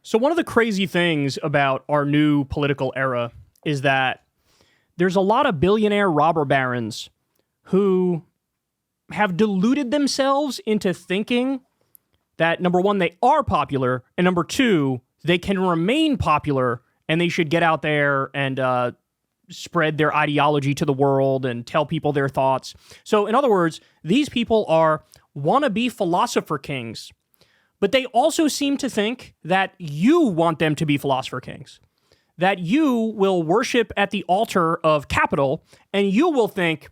So one of the crazy things about our new political era is that there's a lot of billionaire robber barons who have deluded themselves into thinking that, number one, they are popular, and number two, they can remain popular, and they should get out there and spread their ideology to the world and tell people their thoughts. So, in other words, these people are wannabe philosopher kings, but they also seem to think that you want them to be philosopher kings, that you will worship at the altar of capital, and you will think,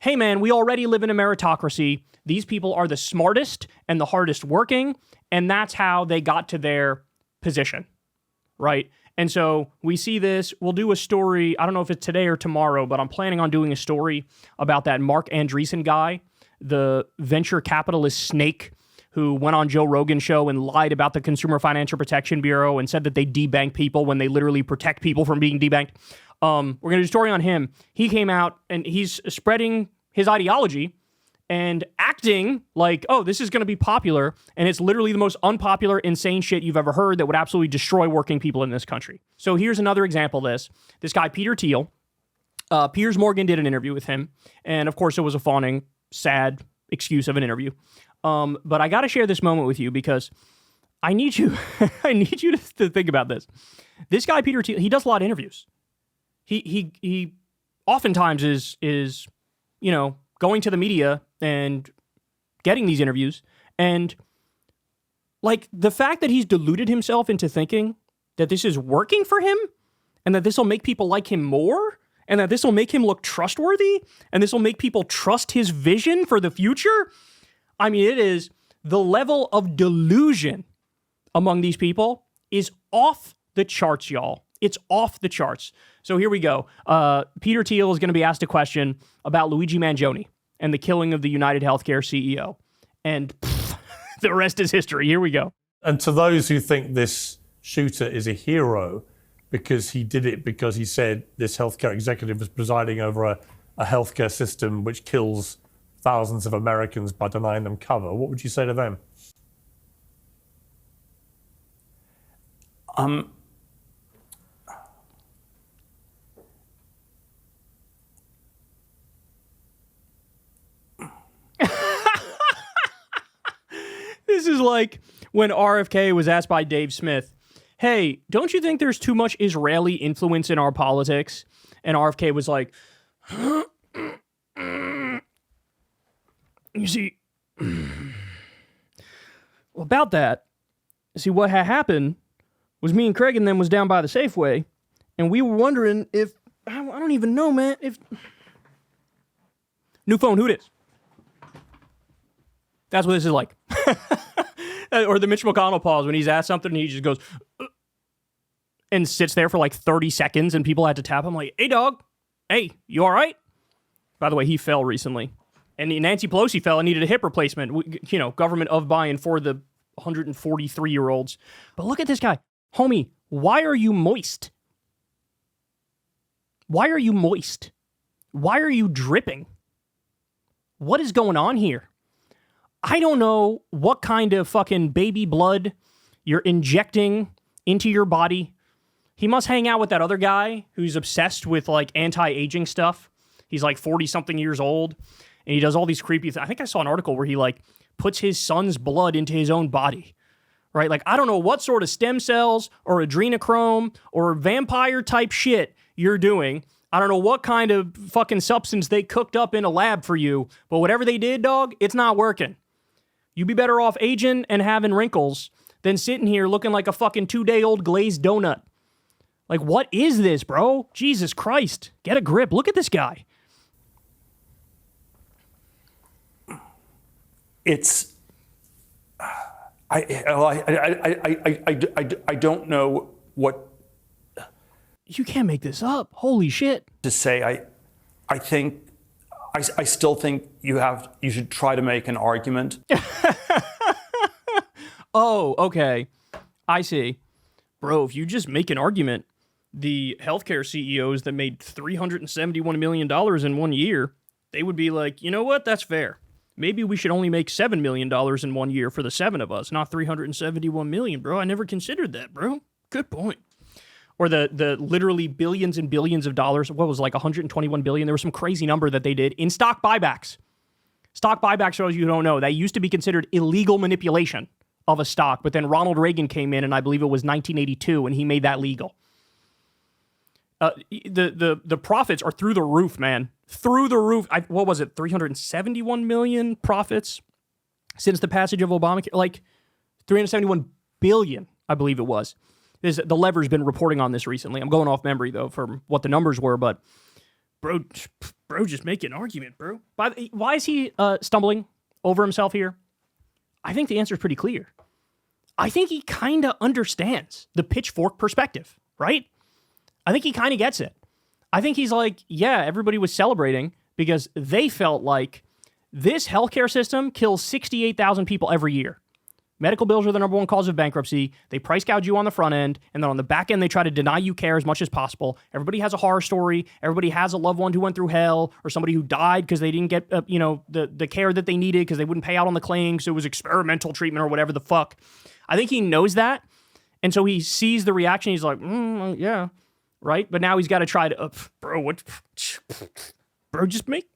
hey man, we already live in a meritocracy. These people are the smartest and the hardest working, and that's how they got to their position, right? And so we see this. We'll do a story. I don't know if it's today or tomorrow, but I'm planning on doing a story about that Mark Andreessen guy, the venture capitalist snake who went on Joe Rogan's show and lied about the Consumer Financial Protection Bureau and said that they debank people when they literally protect people from being debanked. We're going to do a story on him. He came out and he's spreading his ideology and acting like, oh, this is going to be popular, and it's literally the most unpopular, insane shit you've ever heard that would absolutely destroy working people in this country. So here's another example of this. This guy, Peter Thiel, Piers Morgan did an interview with him, and of course it was a fawning, sad excuse of an interview. But I got to share this moment with you because I need you, I need you to think about this. This guy, Peter Thiel, he does a lot of interviews. He oftentimes is, you know, going to the media and getting these interviews. And like the fact that he's deluded himself into thinking that this is working for him and that this will make people like him more and that this will make him look trustworthy and this will make people trust his vision for the future. I mean, it is the level of delusion among these people is off the charts, y'all. It's off the charts. So here we go. Peter Thiel is going to be asked a question about Luigi Mangione and the killing of the United Healthcare CEO. And the rest is history. Here we go. And to those who think this shooter is a hero because he did it because he said this healthcare executive was presiding over a healthcare system which kills thousands of Americans by denying them cover, what would you say to them? This is like when RFK was asked by Dave Smith, hey, don't you think there's too much Israeli influence in our politics? And RFK was like, you see, about that, see, what had happened was me and Craig and them was down by the Safeway, and we were wondering if, I don't even know, man, if... New phone, who this? That's what this is like. Or the Mitch McConnell pause when he's asked something and he just goes and sits there for like 30 seconds and people had to tap him like, hey, dog. Hey, you all right? By the way, he fell recently. And Nancy Pelosi fell and needed a hip replacement. You know, government of buying for the 143-year-olds. But look at this guy. Homie, why are you moist? Why are you moist? Why are you dripping? What is going on here? I don't know what kind of fucking baby blood you're injecting into your body. He must hang out with that other guy who's obsessed with like anti-aging stuff. He's like 40-something years old, and he does all these creepy things. I think I saw an article where he like puts his son's blood into his own body, right? Like, I don't know what sort of stem cells or adrenochrome or vampire type shit you're doing. I don't know what kind of fucking substance they cooked up in a lab for you, but whatever they did, dog, it's not working. You'd be better off aging and having wrinkles than sitting here looking like a fucking 2-day-old glazed donut. Like, what is this, bro? Jesus Christ. Get a grip. Look at this guy. It's... I don't know what... You can't make this up. Holy shit. To say. I think... I still think you should try to make an argument. Oh, okay. I see. Bro, if you just make an argument, the healthcare CEOs that made $371 million in 1 year, they would be like, you know what? That's fair. Maybe we should only make $7 million in 1 year for the 7 of us, not $371 million, bro. I never considered that, bro. Good point. Or the literally billions and billions of dollars, what was it, like 121 billion? There was some crazy number that they did in stock buybacks. Stock buybacks, for those of you who don't know, that used to be considered illegal manipulation of a stock, but then Ronald Reagan came in, and I believe it was 1982, and he made that legal. The profits are through the roof, man. Through the roof. What was it? 371 million profits since the passage of Obamacare? Like 371 billion, I believe it was. The Lever's been reporting on this recently. I'm going off memory, though, for what the numbers were, but bro, just make an argument, bro. Why is he stumbling over himself here? I think the answer is pretty clear. I think he kind of understands the pitchfork perspective, right? I think he kind of gets it. I think he's like, yeah, everybody was celebrating because they felt like this healthcare system kills 68,000 people every year. Medical bills are the number one cause of bankruptcy. They price gouge you on the front end, and then on the back end, they try to deny you care as much as possible. Everybody has a horror story. Everybody has a loved one who went through hell, or somebody who died because they didn't get the care that they needed because they wouldn't pay out on the claims. So it was experimental treatment or whatever the fuck. I think he knows that, and so he sees the reaction. He's like, yeah, right. But now he's got to try to, bro, just make.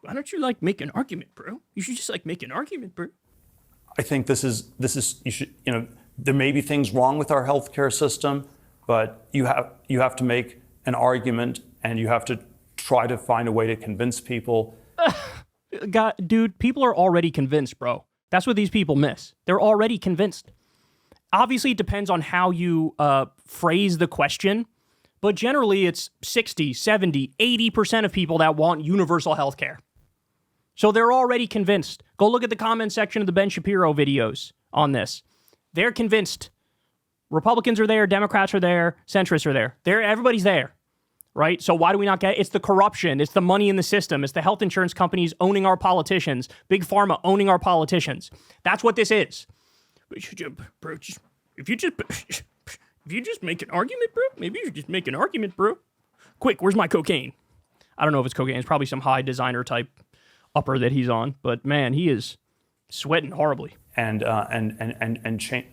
Why don't you make an argument, bro? You should just make an argument, bro. I think this is you should, there may be things wrong with our healthcare system, but you have to make an argument, and you have to try to find a way to convince people. Dude, people are already convinced, bro. That's what these people miss. They're already convinced. Obviously, it depends on how you phrase the question, but generally it's 60, 70, 80% of people that want universal healthcare. So they're already convinced. Go look at the comment section of the Ben Shapiro videos on this. They're convinced. Republicans are there, Democrats are there, centrists are there. Everybody's there, right? So why do we not get it? It's the corruption. It's the money in the system. It's the health insurance companies owning our politicians. Big Pharma owning our politicians. That's what this is. Bro, if you just make an argument, bro, maybe you just make an argument, bro. Quick, where's my cocaine? I don't know if it's cocaine. It's probably some high designer type upper that he's on, but man, he is sweating horribly. And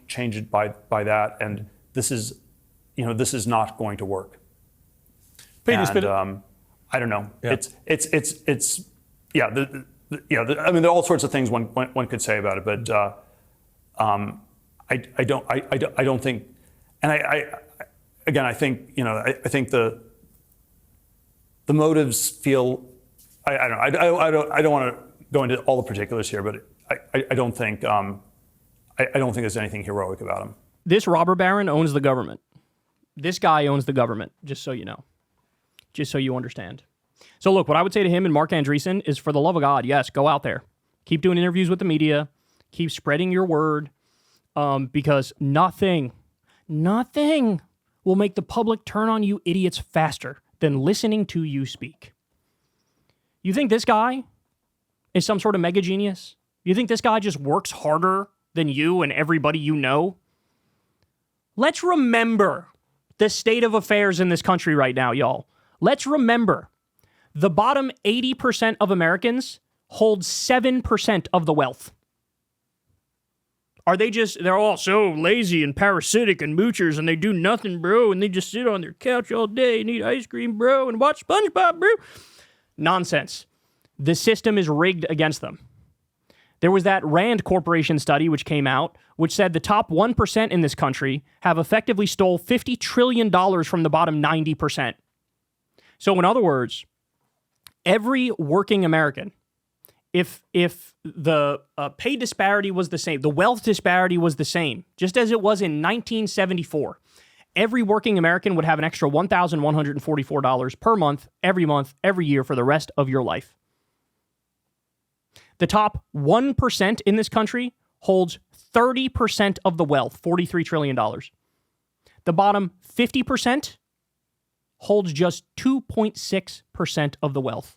change it by that. And this is not going to work. Pete, I don't know. Yeah. It's I mean, there are all sorts of things one could say about it, but I don't think, and I think the motives feel. I don't want to go into all the particulars here, but I don't think there's anything heroic about him. This robber baron owns the government. This guy owns the government, just so you know. Just so you understand. So look, what I would say to him and Mark Andreessen is, for the love of God, yes, go out there. Keep doing interviews with the media. Keep spreading your word, because nothing will make the public turn on you idiots faster than listening to you speak. You think this guy is some sort of mega genius? You think this guy just works harder than you and everybody you know? Let's remember the state of affairs in this country right now, y'all. Let's remember the bottom 80% of Americans hold 7% of the wealth. They're all so lazy and parasitic and moochers, and they do nothing, bro, and they just sit on their couch all day and eat ice cream, bro, and watch SpongeBob, bro. Nonsense. The system is rigged against them. There was that Rand Corporation study which came out, which said the top 1% in this country have effectively stole $50 trillion from the bottom 90%. So in other words, every working American, if the pay disparity was the same, the wealth disparity was the same, just as it was in 1974, every working American would have an extra $1,144 per month, every year for the rest of your life. The top 1% in this country holds 30% of the wealth, $43 trillion. The bottom 50% holds just 2.6% of the wealth.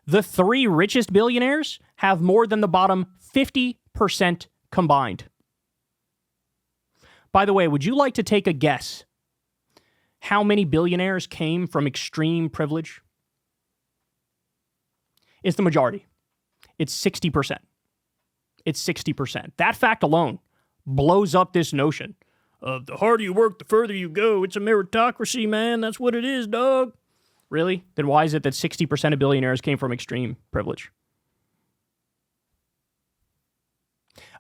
The 3 richest billionaires have more than the bottom 50% combined. By the way, would you like to take a guess how many billionaires came from extreme privilege? It's the majority. It's 60%. It's 60%. That fact alone blows up this notion of the harder you work, the further you go. It's a meritocracy, man. That's what it is, dog. Really? Then why is it that 60% of billionaires came from extreme privilege?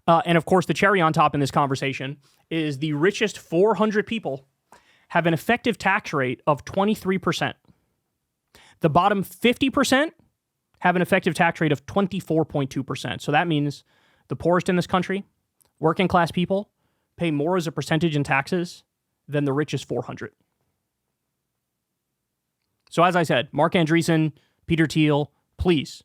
And of course, the cherry on top in this conversation is the richest 400 people have an effective tax rate of 23%. The bottom 50% have an effective tax rate of 24.2%. So that means the poorest in this country, working class people, pay more as a percentage in taxes than the richest 400. So as I said, Mark Andreessen, Peter Thiel, please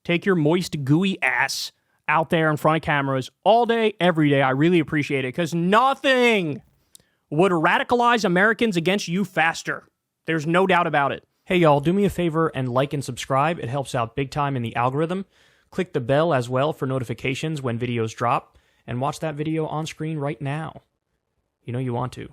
take your moist, gooey ass out there in front of cameras all day, every day. I really appreciate it because nothing would radicalize Americans against you faster. There's no doubt about it. Hey, y'all, do me a favor and like and subscribe. It helps out big time in the algorithm. Click the bell as well for notifications when videos drop, and watch that video on screen right now. You know you want to.